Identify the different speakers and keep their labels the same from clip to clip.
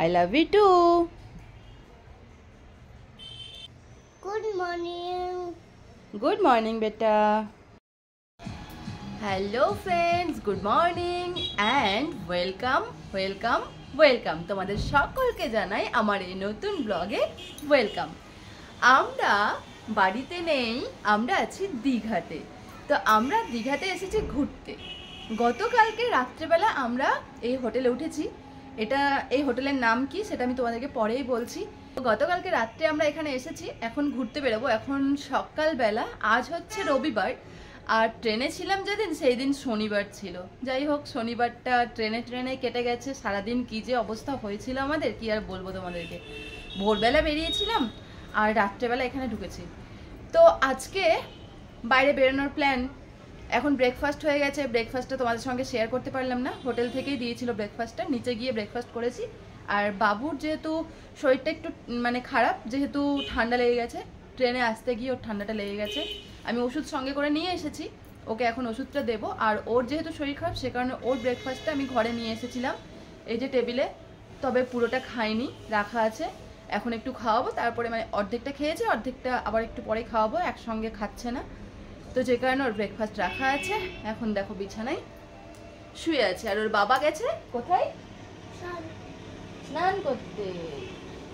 Speaker 1: I love you too.
Speaker 2: Good morning.
Speaker 1: Good morning, beta. Hello friends, good morning and welcome. তোমাদের সকলকে জানাই আমার এই নতুন ব্লগে ওয়েলকাম। আমরা বাড়িতে নেই, আমরা আছি দীঘাতে। তো আমরা দীঘাতে এসেছি ঘুরতে। গতকালকে রাত্রেবেলা আমরা এই হোটেলে উঠেছি। এই হোটেলের নাম কি সেটা আমি তোমাদেরকে পরেই বলছি। গতকালকে রাত্রে আমরা এখানে এসেছি, এখন ঘুরতে বেরোবো। এখন সকালবেলা, আজ হচ্ছে রবিবার, আর ট্রেনে ছিলাম যেদিন সেই দিন শনিবার ছিল। যাই হোক, শনিবারটা ট্রেনে কেটে গেছে। সারাদিন কি যে অবস্থা হয়েছিল আমাদের, কি আর বলবো তোমাদেরকে। ভোরবেলা বেরিয়েছিলাম আর রাত্রেবেলা এখানে ঢুকেছি। তো আজকে বাইরে বেরোনোর প্ল্যান। এখন ব্রেকফাস্ট হয়ে গেছে, ব্রেকফাস্টটা তোমাদের সঙ্গে শেয়ার করতে পারলাম না, হোটেল থেকেই দিয়েছিল ব্রেকফাস্টটা। নিচে গিয়ে ব্রেকফাস্ট করেছি। আর বাবুর যেহেতু শরীরটা একটু খারাপ, যেহেতু ঠান্ডা লেগে গেছে, ট্রেনে আসতে গিয়ে ওর ঠান্ডাটা লেগে গেছে। আমি ওষুধ সঙ্গে করে নিয়ে এসেছি, ওকে এখন ওষুধটা দেবো। আর ওর যেহেতু শরীর খারাপ, সে কারণে ওর ব্রেকফাস্টটা আমি ঘরে নিয়ে এসেছিলাম এই যে টেবিলে। তবে পুরোটা খাইনি, রাখা আছে। এখন একটু খাওয়াবো, তারপরে অর্ধেকটা খেয়েছে, অর্ধেকটা আবার একটু পরে খাওয়াবো, একসঙ্গে খাচ্ছে না। তো যে কারণে ওর ব্রেকফাস্ট রাখা আছে। এখন দেখো বিছানায় শুয়ে আছে। আর ওর বাবা গেছে কোথায়? স্নান করতে।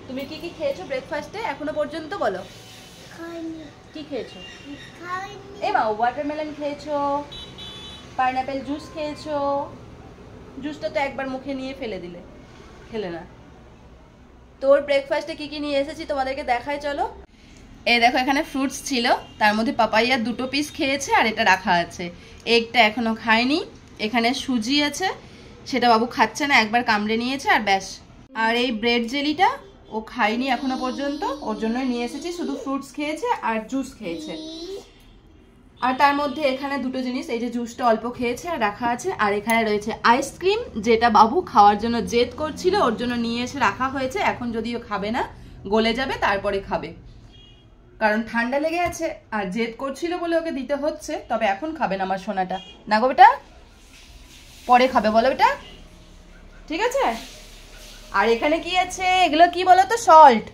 Speaker 1: তুমি কি কি খেয়েছো ব্রেকফাস্টে এখনো পর্যন্ত বলো? কি খেয়েছো? মা ওয়াটারমেলন খেয়েছো, পাইনাপেল জুস খেয়েছো। জুসটা তো একবার মুখে নিয়ে ফেলে দিলে, খেলে না। তোর ব্রেকফাস্টে কি কি নিয়ে এসেছি তোমাদেরকে দেখাই, চলো। এই দেখো, এখানে ফ্রুটস ছিল, তার মধ্যে পাপাইয়া 2 পিস খেয়েছে আর এটা রাখা আছে। এগটা এখনো খায়নি। এখানে সুজি আছে, সেটা বাবু খাচ্ছে না, একবার কামড়ে নিয়েছে আর ব্যাস। আর এই ব্রেড জেলিটা ও খায়নি এখনো পর্যন্ত, ওর জন্যই নিয়ে এসেছি। শুধু ফ্রুটস খেয়েছে আর জুস খেয়েছে। আর তার মধ্যে এখানে 2টো জিনিস, এই যে জুসটা অল্প খেয়েছে আর রাখা আছে। আর এখানে রয়েছে আইসক্রিম, যেটা বাবু খাওয়ার জন্য জেদ করছিল, ওর জন্য নিয়ে এসে রাখা হয়েছে। এখন যদিও খাবে না, গলে যাবে, তারপরে খাবে, কারণ ঠান্ডা লেগে আছে আর জেদ করছিল বলে ওকে দিতে হচ্ছে। তবে এখন খাবে না আমার সোনাটা, না গো বেটা, পরে খাবে বলো বেটা, ঠিক আছে? আর এখানে কি আছে, এগুলো কি বলো তো? সল্ট,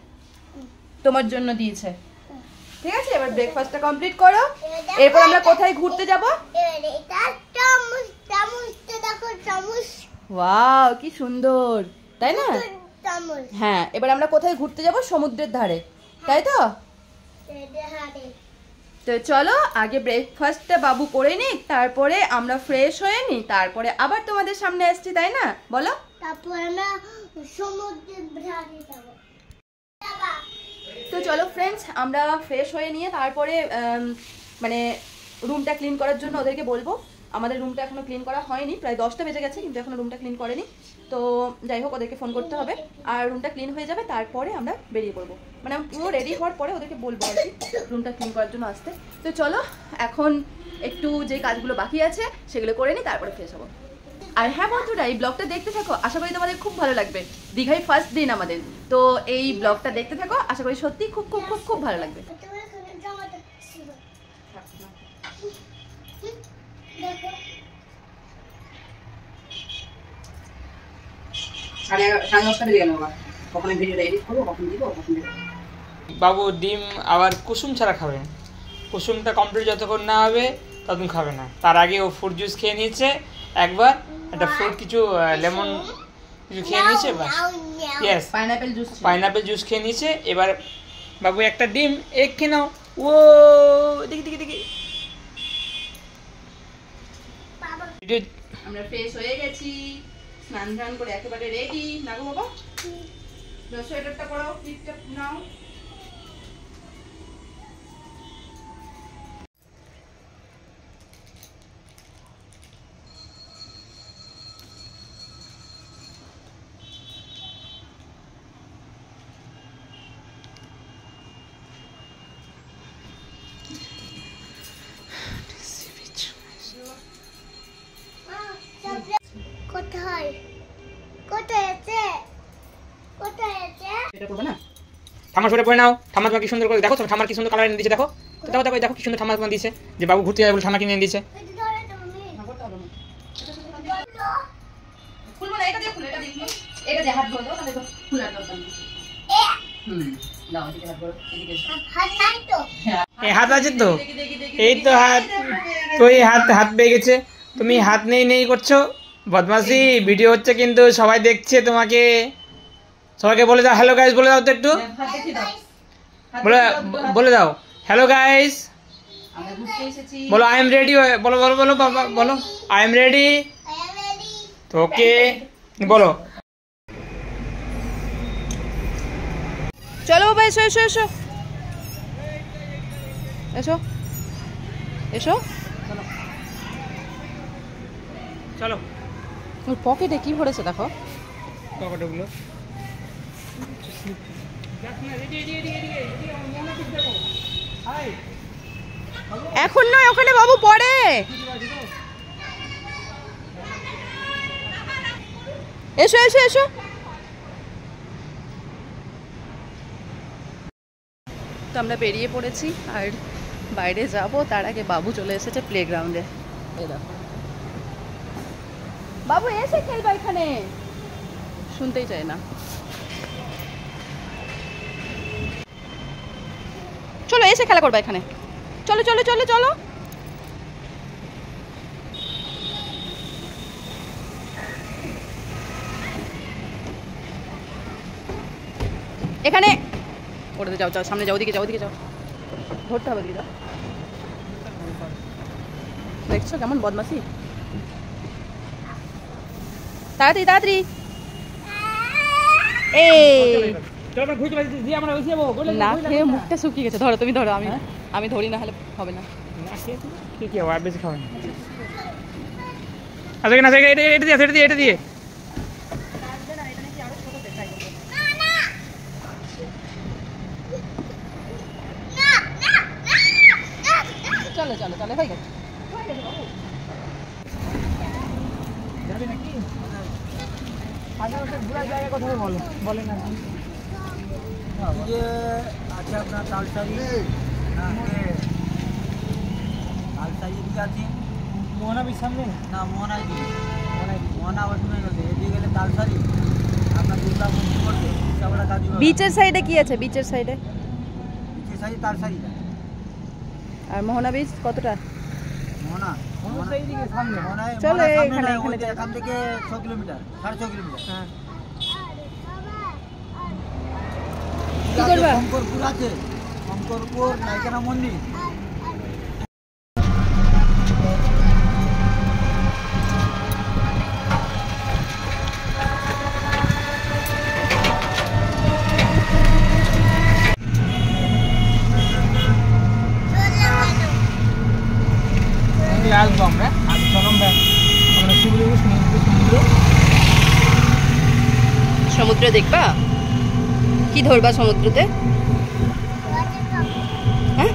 Speaker 1: তোমার জন্য দিয়েছে, ঠিক আছে? এবার ব্রেকফাস্টটা কমপ্লিট করো, এরপর আমরা কোথায় ঘুরতে যাব? ওয়াও, কি সুন্দর, তাই না? হ্যাঁ, এবার আমরা কোথায় ঘুরতে যাব? সমুদ্রের ধারে, তাই তো? তো চলো, আগে ব্রেকফাস্টটা বাবু করে নিক, তারপরে আমরা ফ্রেশ হয়ে নিই, তারপরে আবার তোমাদের সামনে আসছি, তাই না বলো? তো চলো ফ্রেন্ডস, আমরা ফ্রেশ হয়ে নিয়ে তারপরে রুমটা ক্লিন করার জন্য ওদেরকে বলবো। আমাদের রুমটা এখনো ক্লিন করা হয়নি, প্রায় 10টা বেজে গেছে, কিন্তু এখনো রুমটা ক্লিন করেনি। তো যাই হোক, ওদেরকে ফোন করতে হবে, আর রুমটা ক্লিন হয়ে যাবে, তারপরে আমরা বেরিয়ে পড়বো। পুরো রেডি হওয়ার পরে ওদেরকে বলবো আর কি রুমটা ক্লিন করার জন্য আসতে। তো চলো, এখন একটু যে কাজগুলো বাকি আছে সেগুলো করে নিই, তারপরে ফ্রেশ হবো। আর হ্যাঁ বন্ধুরা, এই ব্লগটা দেখতে থাকো, আশা করি তোমাদের খুব ভালো লাগবে। দীঘায় ফার্স্ট দিন আমাদের, তো এই ব্লগটা দেখতে থাকো, আশা করি সত্যি খুব খুব খুব খুব ভালো লাগবে।
Speaker 3: বাবু ডিম আবার কুসুম ছাড়া খাবে, কুসুমটা কমপ্লিট যতক্ষণ না হবে ততক্ষণ খাবে না। তার আগে ও ফ্রুট জুস খেয়ে নিয়েছে একবার, একটা ফ্রুট কিছু লেমন কিছু খেয়ে নিয়েছে, বাস। ইয়েস, পাইনাপেল জুস খেয়ে নিয়েছে। এবার বাবু একটা ডিম এগ খেয়ে নাও। ও দেখি দেখি দেখি,
Speaker 1: আমরা ফ্রেশ হয়ে গেছি, স্নান ধান করে একেবারে রেডি, না গো বাবা? সোয়েটারটা পরাও, ক্লিপটা নাও।
Speaker 3: ঠাম্মার সোয়েটার পরে নাও। ঠাম্মা তোমাকে কি সুন্দর করে, দেখো ঠাম্মার কি সুন্দর কালার এনে দিয়েছে, দেখো দেখো দেখো দেখো কি সুন্দর ঠাম্মা তোমাকে দিয়েছে। যে বাবু ঘুরতে যাবে বলে ঠাম্মা কিনে এনে দিয়েছে।
Speaker 1: এটা যে হাত ভরো দাও, তাহলে তো খোলার দরকার নেই। দাও এদিকে হাত ভরো, এদিকে এসো।
Speaker 2: হাত নাই তো।
Speaker 3: এই হাত আছে তো, এই তো হাত, তো এই হাত পেয়ে গেছে। তুমি হাত নেই করছো, বদমাশি। ভিডিও হচ্ছে কিন্তু, সবাই দেখছে তোমাকে। সবাইকে বলে দাও হ্যালো গাইস, বলে দাও তো একটু,
Speaker 1: হাত দেখিয়ে দাও।
Speaker 3: বলে দাও হ্যালো গাইস,
Speaker 1: আমরা ঘুরতে এসেছি।
Speaker 3: বলো আই এম রেডি, বলো বলো বলো বাবা, বলো I am ready.
Speaker 2: I am ready.
Speaker 3: তো ওকে বলো।
Speaker 1: চলো বাবা, এসো এসো এসো এসো এসো।
Speaker 3: চলো
Speaker 1: ওর পকেটে কি ভরেছে দেখো।
Speaker 3: পকেটগুলো
Speaker 1: এখন নয়, ওখানে বাবু পড়ে। এসো এসো এসো। তো আমরা বেরিয়ে পড়েছি আর বাইরে যাব, তার আগে বাবু চলে এসেছে প্লেগ্রাউন্ডে। এই দেখো বাবু এসে খেলবা এখানে, শুনতেই চায় না। চলো এসে খেলা করবা এখানে, চলো চলো চলো চলো। এখানে করে যাও, যাও সামনে যাও, ওদিকে যাও, ওদিকে যাও, ধরতে হবে, ওদিকে যাও। দেখছো কেমন বদমাসি। তাড়াতাড়ি তাড়াতাড়ি। এই না খেয়ে মুখটা শুকিয়ে গেছে। ধরো তুমি ধরো, আমি ধরি, না হলে হবে না।
Speaker 3: কি হবে, আর বেশি খাবে না। আচ্ছা কিনা এটা দিয়ে
Speaker 1: চলো চলো চলো, হয়ে গেছে।
Speaker 3: যাবে নাকি? ঘোরার জায়গা কোথায় বলে না।
Speaker 4: আছে আপনার তালসারি, তালসারি এদিকে আছে,
Speaker 3: মোহনাবির সামনে
Speaker 4: না মোহনা ওখানে গেছে, এদিকে গেলে তালসারি, আপনার দুর্গা মন্দির করবে চাবড়া কাজু,
Speaker 1: বিচের সাইডে কি আছে? বিচের সাইডে
Speaker 4: বিচের সাইড তালসারি,
Speaker 1: আর মোহনা বিচ কতটা?
Speaker 4: মোহনা
Speaker 3: এইদিকে সামনে।
Speaker 1: চলো,
Speaker 4: মোহনা
Speaker 1: এখানে,
Speaker 4: সামনে
Speaker 1: এখানে
Speaker 4: নয়,
Speaker 1: যাই।
Speaker 4: এখান থেকে 6 কিলোমিটার, 6.5 কিলোমিটার।
Speaker 3: হ্যাঁ
Speaker 1: কি করবা?
Speaker 4: শঙ্করপুর আছে, শঙ্করপুর নাইকানা মন্দির।
Speaker 3: আসবো আমরা, আজ চলো আমরা সমুদ্র
Speaker 1: সমুদ্র দেখবা? কি ধরবা সমুদ্রতে? হ্যাঁ?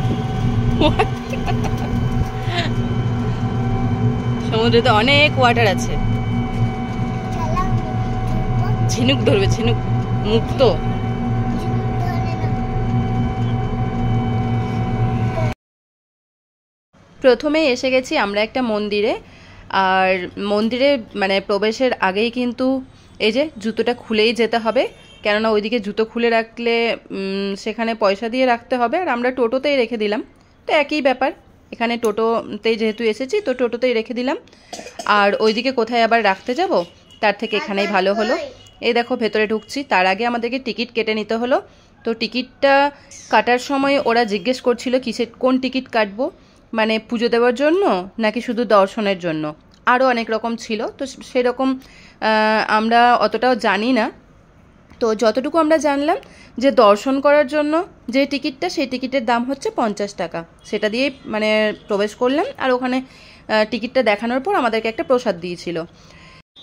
Speaker 1: সমুদ্রে তো অনেক ওয়াটার আছে। ঝিনুক ধরবে, ঝিনুক মুক্ত। প্রথমে এসে গেছি আমরা একটা মন্দিরে, আর মন্দিরে মানে প্রবেশের আগেই কিন্তু এই যে জুতোটা খুলেই যেতে হবে, কেননা ওইদিকে জুতো খুলে রাখলে সেখানে পয়সা দিয়ে রাখতে হবে, আর আমরা টোটোতেই রেখে দিলাম। তো একই ব্যাপার, এখানে টোটোতেই যেহেতু এসেছি তো টোটোতেই রেখে দিলাম। আর ওইদিকে কোথায় আবার রাখতে যাব, তার থেকে এখানেই ভালো হলো। এই দেখো ভেতরে ঢুকছি, তার আগে আমাদেরকে টিকিট কেটে নিতে হলো। তো টিকিটটা কাটার সময় ওরা জিজ্ঞেস করছিল কোন টিকিট কাটবো, মানে পুজো দেওয়ার জন্য নাকি শুধু দর্শনের জন্য, আরও অনেক রকম ছিল। তো সেরকম আমরা অতটাও জানি না, তো যতটুকু আমরা জানলাম যে দর্শন করার জন্য যে টিকিটটা, সেই টিকিটের দাম হচ্ছে 50 টাকা। সেটা দিয়েই মানে প্রবেশ করলাম, আর ওখানে টিকিটটা দেখানোর পর আমাদেরকে একটা প্রসাদ দিয়েছিল।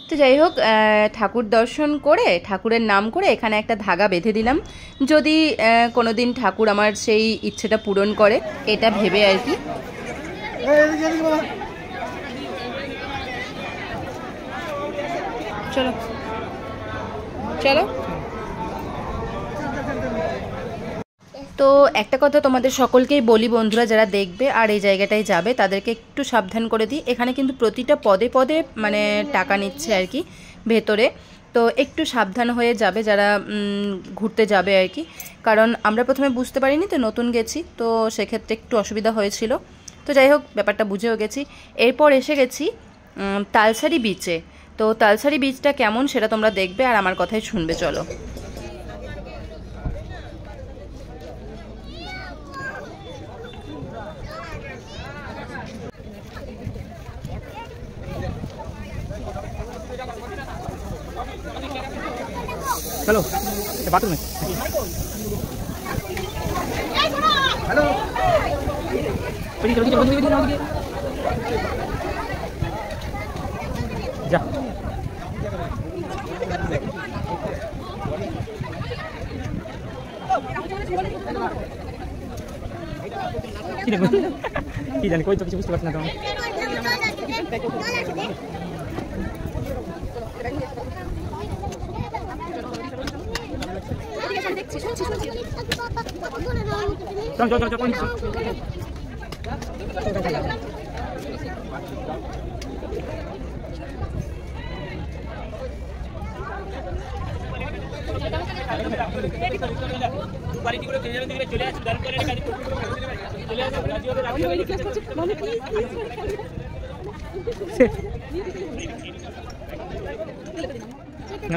Speaker 1: তো যাই হোক, ঠাকুর দর্শন করে ঠাকুরের নাম করে এখানে একটা ধাগা বেঁধে দিলাম, যদি কোনো দিন ঠাকুর আমার সেই ইচ্ছেটা পূরণ করে, এটা ভেবে আর কি। চলো চলো। তো একটা কথা তোমাদের সকলকেই বলি বন্ধুরা, যারা দেখবে আর এই জায়গাটায় যাবে তাদেরকে একটু সাবধান করে দিই। এখানে কিন্তু প্রতিটা পদে পদে মানে টাকা নিচ্ছে আর কি ভেতরে। তো একটু সাবধান হয়ে যাবে যারা ঘুরতে যাবে আর কি, কারণ আমরা প্রথমে বুঝতে পারিনি তো, নতুন গেছি তো সেক্ষেত্রে একটু অসুবিধা হয়েছিল। তো যাই হোক ব্যাপারটা বুঝেও গেছি। এরপর এসে গেছি তালসারি বিচে। তো তালসারি বিচটা কেমন সেটা তোমরা দেখবে আর আমার কথাই শুনবে। চলো।
Speaker 3: চলো বাথরুমে। হ্যালো যা কি জানি কই তো কিছু বুঝতে পারছি না।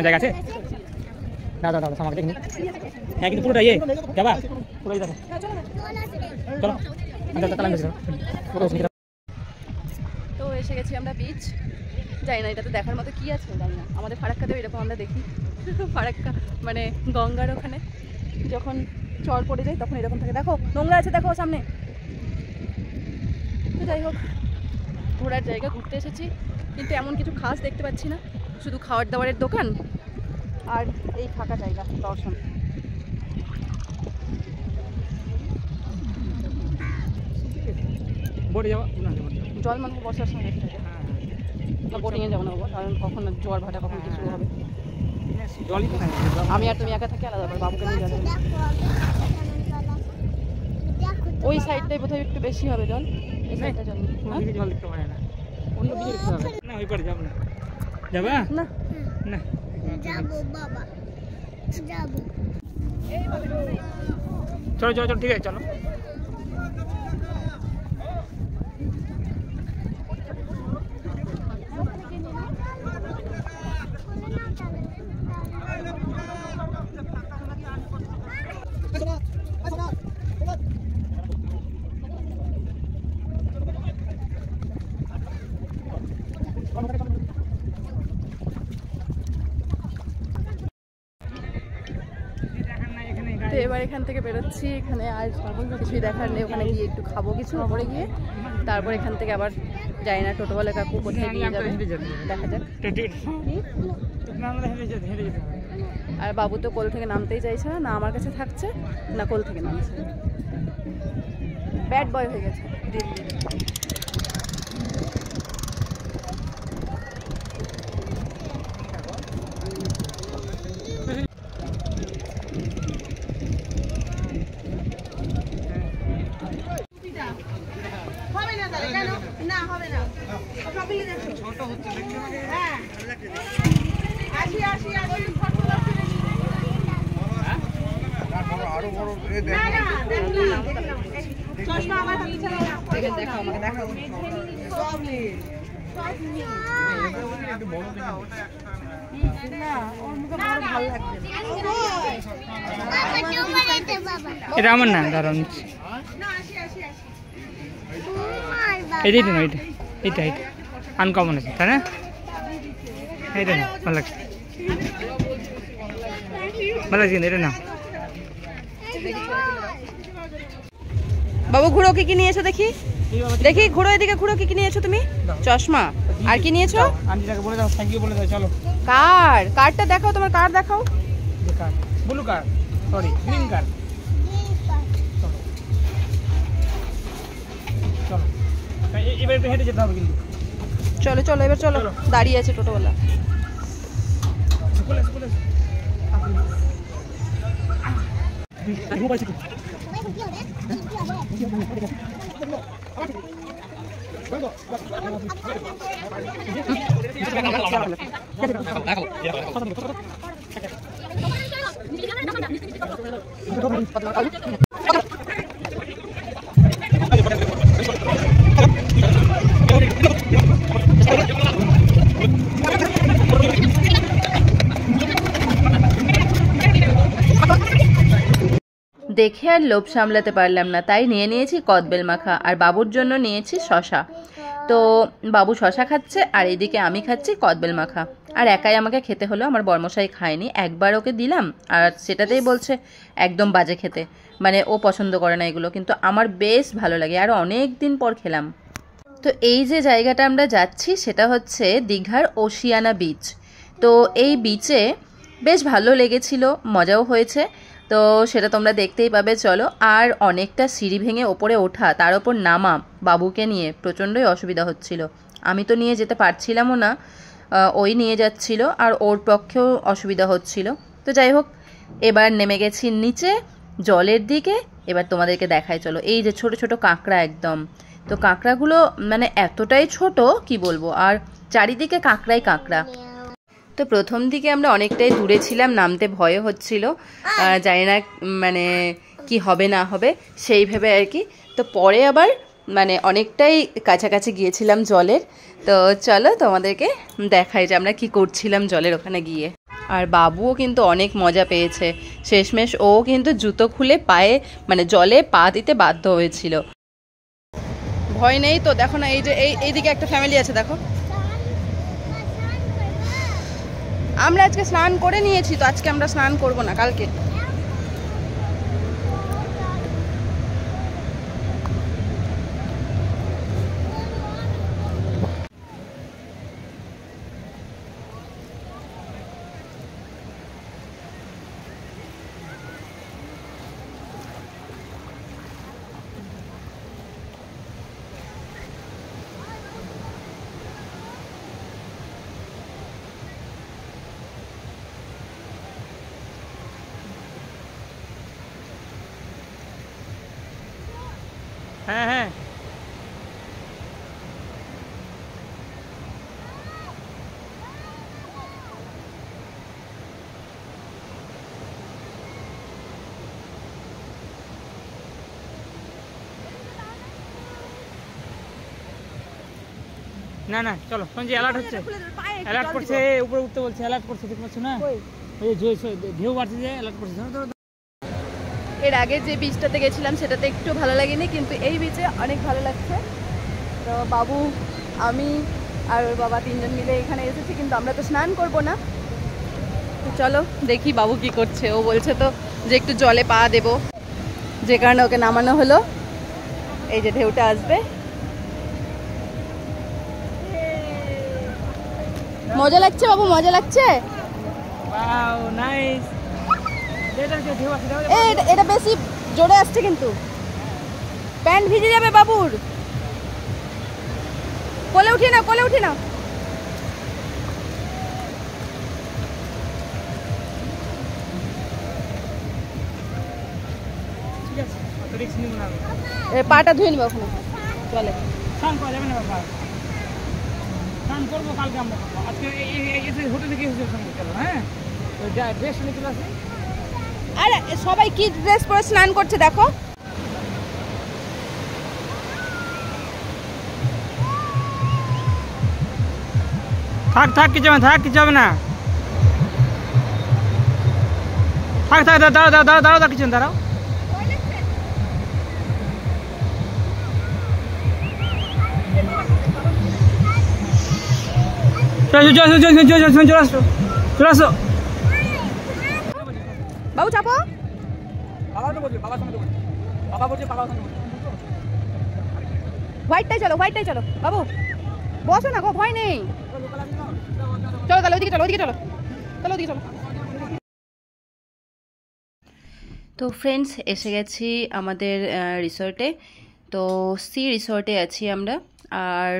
Speaker 3: জায়গা আছে দাদা দাদা আমাকে দেখনি। হ্যাঁ কিন্তু পুরোটা ইয়ে যাবা পুরোই দেখো। চলো
Speaker 1: তো এসে গেছি আমরা বিচ। জানি না এটাতে দেখার মতো কি আছে, জানি না। আমাদের ফারাক্কাতেও এরকম আমরা দেখি, ফারাক্কা মানে গঙ্গার ওখানে যখন চর পড়ে যায় তখন এরকম থাকে। দেখো নোংরা আছে, দেখো সামনে। তো যাই হোক ঘোরার জায়গা, ঘুরতে এসেছি, কিন্তু এমন কিছু খাস দেখতে পাচ্ছি না, শুধু খাওয়ার দাওয়ারের দোকান আর এই ফাঁকা জায়গা দর্শন। জল মানে বর্ষার সময় দেখতে থাকে। বোটিংয়ে যাবো না বাবা, কারণ কখন জোয়ার ভাটা কখন কি শুরু হবে। আমি আর তুমি একা থাকি আলাদা ব্যাপার, বাবুকে নিয়ে যাবে। ওই সাইডটাই বোধহয় একটু বেশি হবে জল, এই সাইডটা জল
Speaker 3: জল দেখতে পারে না, অন্য দিকে দেখতে হবে না। ওই পারে যাবো না, যাবা না না
Speaker 2: যাবো বাবা যাবো।
Speaker 3: চলো চলো চলো ঠিক আছে চলো।
Speaker 1: তো এবার এখান থেকে বেরোচ্ছি। এখানে আর কিছুই দেখার নেই, ওখানে গিয়ে একটু খাবো কিছু উপরে গিয়ে, তারপর এখান থেকে আবার যাই না টোটোওয়ালা কাকু কোথায় নিয়ে যাবে দেখা যাক। আর বাবু তো কোল থেকে নামতেই চাইছে না, না আমার কাছে থাকছে না কোল থেকে নামছে, ব্যাড বয় হয়ে গেছে দিন দিন।
Speaker 3: এটা আমার না, দাঁড়ান এটাই তো না, এটা এটা এটা আনকমন আছে তাই না? এইটা না ভালো লাগছে, ভালো লাগছে কিন্তু এটা না।
Speaker 1: বাবু ঘুরো, কি কি নিয়েছো দেখি দেখি, ঘুরো এদিকে, ঘুরো কি কি নিয়েছো তুমি? চশমা আর কি নিয়েছো?
Speaker 3: আন্টিটাকে বলে দাও, থ্যাংক ইউ বলে দাও। চলো
Speaker 1: কার্ডটা দেখাও, তোমার কার্ড দেখাও।
Speaker 3: Blue card, sorry green card. চলো এবার একটু হেঁটে যেতে হবে কিন্তু।
Speaker 1: চলো চলো এবার চলো, দাঁড়িয়ে আছে টোটোওয়ালা। দেখে আর লোভ সামলাতে পারলাম না, তাই নিয়ে নিয়েছি কদবেল মাখা, আর বাবুর জন্য নিয়েছি শশা। তো বাবু শশা খাচ্ছে আর এদিকে আমি খাচ্ছি কদবেল মাখা। আর একাই আমাকে খেতে হলো, আমার বর্মশাই খায়নি। একবার ওকে দিলাম আর সেটাতেই বলছে একদম বাজে খেতে, মানে ও পছন্দ করে না এগুলো, কিন্তু আমার বেশ ভালো লাগে আর অনেক দিন পর খেলাম। তো এই যে জায়গাটা আমরা যাচ্ছি সেটা হচ্ছে দীঘার ওশিয়ানা বিচ। তো এই বিচে বেশ ভালো লেগেছিল, মজাও হয়েছে, তো সেটা তোমরা দেখতেই পাবে। চলো। আর অনেকটা সিঁড়ি ভেঙে ওপরে ওঠা, তার ওপর নামা, বাবুকে নিয়ে প্রচণ্ডই অসুবিধা হচ্ছিল। আমি তো নিয়ে যেতে পারছিলামও না, ওই নিয়ে যাচ্ছিল আর ওর পক্ষেও অসুবিধা হচ্ছিল। তো যাই হোক, এবার নেমে গেছি নিচে জলের দিকে। এবার তোমাদেরকে দেখাই চলো। এই যে ছোট ছোট কাঁকড়া একদম, তো কাঁকড়াগুলো মানে এতটাই ছোট কি বলবো, আর চারিদিকে কাঁকড়াই কাঁকড়া। তো প্রথম দিকে আমরা অনেকটাই দূরে ছিলাম, নামতে ভয় হচ্ছিল, জানি না মানে কি হবে না হবে সেই ভেবে আর কি। তো পরে আবার মানে অনেকটাই কাছাকাছি গিয়েছিলাম জলের। তো চলো তোমাদেরকে দেখাই যে আমরা কি করছিলাম জলের ওখানে গিয়ে। আর বাবুও কিন্তু অনেক মজা পেয়েছে, শেষমেশ ও কিন্তু জুতো খুলে পায়ে মানে জলে পা দিতে বাধ্য হয়েছিল। ভয় নেই তো, দেখো না এই যে এইদিকে একটা ফ্যামিলি আছে, দেখো। আমরা আজকে স্নান করে নিয়েছি, তো আজকে আমরা স্নান করব না, কালকে।
Speaker 3: হ্যাঁ হ্যাঁ না না চলো, শুনছি অ্যালার্ট হচ্ছে, অ্যালার্ট করছে, উপরে উঠতে বলছে, অ্যালার্ট করছে, দেখতে পাচ্ছ না? ওই যে ঢেউ বাড়ছে, যে অ্যালার্ট করছে।
Speaker 1: এর আগে যে বিচটাতে গেছিলাম সেটাতে একটু ভালো লাগেনি, কিন্তু এই বিচে অনেক ভালো লাগছে। তো বাবু, আমি আর ওর বাবা তিনজন মিলে এখানে এসেছি, কিন্তু আমরা তো স্নান করব না। তো চলো দেখি বাবু কি করছে। ও বলছে তো যে একটু জলে পা দেবো, যে কারণে ওকে নামানো হলো। এই যে ঢেউটা আসবে, মজা লাগছে বাবু, মজা লাগছে।
Speaker 3: Wow nice.
Speaker 1: এটা বেশি জোরে আসছে, কিন্তু প্যান্ট ভিজে যাবে বাবুর। কোলে উঠি না, কোলে উঠি না। পাটা ধুয়ে নিবা ওখানে, চলে।
Speaker 3: স্নান করা যাবে না বাবা, স্নান করবো কালকে আমরা। আজকে হোটেলে গিয়ে চলো, হ্যাঁ ড্রেস নিয়ে চলে আসি।
Speaker 1: আর সবাই কি ড্রেস পরে স্নান করছে দেখো।
Speaker 3: থাক থাক, কিছু হবে না, থাক কিছু হবে না, থাক থাক, দাঁড়াও দাঁড়াও দাঁড়াও দাঁড়াও, কিছু দাঁড়াও। চলে আসো, চলে আসো।
Speaker 1: বাবু চাপো। হোয়াইটটাই চলো, হোয়াইটটাই চলো বাবু, বসো না গো, ভয় নেই। চলো তাহলে ওইদিকে চলো, ওইদিকে চলো, চলো ওইদিকে চলো। তো ফ্রেন্ডস, এসে গেছি আমাদের রিসর্টে। তো সি রিসর্টে আছি আমরা। আর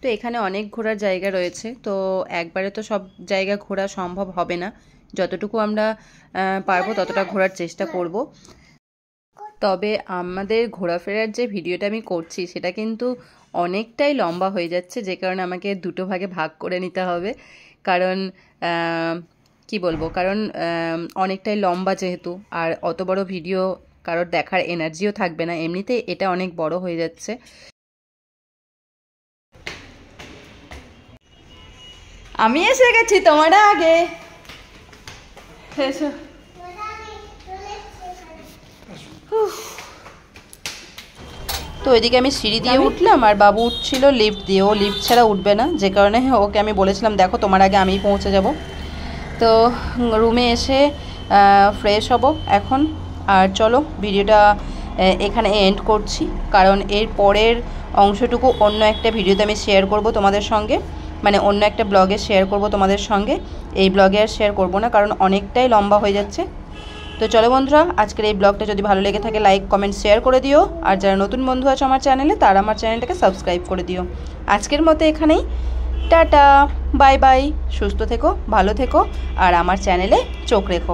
Speaker 1: তো এখানে অনেক ঘোরার জায়গা রয়েছে, তো একবারে তো সব জায়গা ঘোরা সম্ভব হবে না, যতটুকু আমরা পারবো ততটা ঘোরার চেষ্টা করব। তবে আমাদের ঘোরাফেরার যে ভিডিওটা আমি করছি সেটা কিন্তু অনেকটাই লম্বা হয়ে যাচ্ছে, যে কারণে আমাকে দুটো ভাগে ভাগ করে নিতে হবে। কারণ কি বলবো, কারণ অনেকটাই লম্বা যেহেতু, আর অত বড় ভিডিও কারোর দেখার এনার্জিও থাকবে না, এমনিতেই এটা অনেক বড় হয়ে যাচ্ছে। আমি এসে গেছি তোমার আগে, এসো। তো ওইদিকে আমি সিঁড়ি দিয়ে উঠলাম, আর বাবু উঠছিল লিফট দিয়ে। ও লিফট ছাড়া উঠবে না, যে কারণে ওকে আমি বলেছিলাম দেখো তোমার আগে আমিই পৌঁছে যাব। তো রুমে এসে ফ্রেশ হব এখন। আর চলো ভিডিওটা এখানে এন্ড করছি, কারণ এর পরের অংশটুকু অন্য একটা ভিডিওতে আমি শেয়ার করব তোমাদের সঙ্গে, মানে অন্য একটা ব্লগে শেয়ার করব তোমাদের সঙ্গে। এই ব্লগে আর শেয়ার করব না, কারণ অনেকটাই লম্বা হয়ে যাচ্ছে। তো চলো বন্ধুরা, আজকের এই ব্লগটা যদি ভালো লেগে থাকে লাইক কমেন্ট শেয়ার করে দিও, আর যারা নতুন বন্ধু আছে আমার চ্যানেলে তারা আমার চ্যানেলটাকে সাবস্ক্রাইব করে দিও। আজকের মতো এখানেই, টাটা, বাই বাই, সুস্থ থেকো, ভালো থেকো, আর আমার চ্যানেলে চোখ রেখো।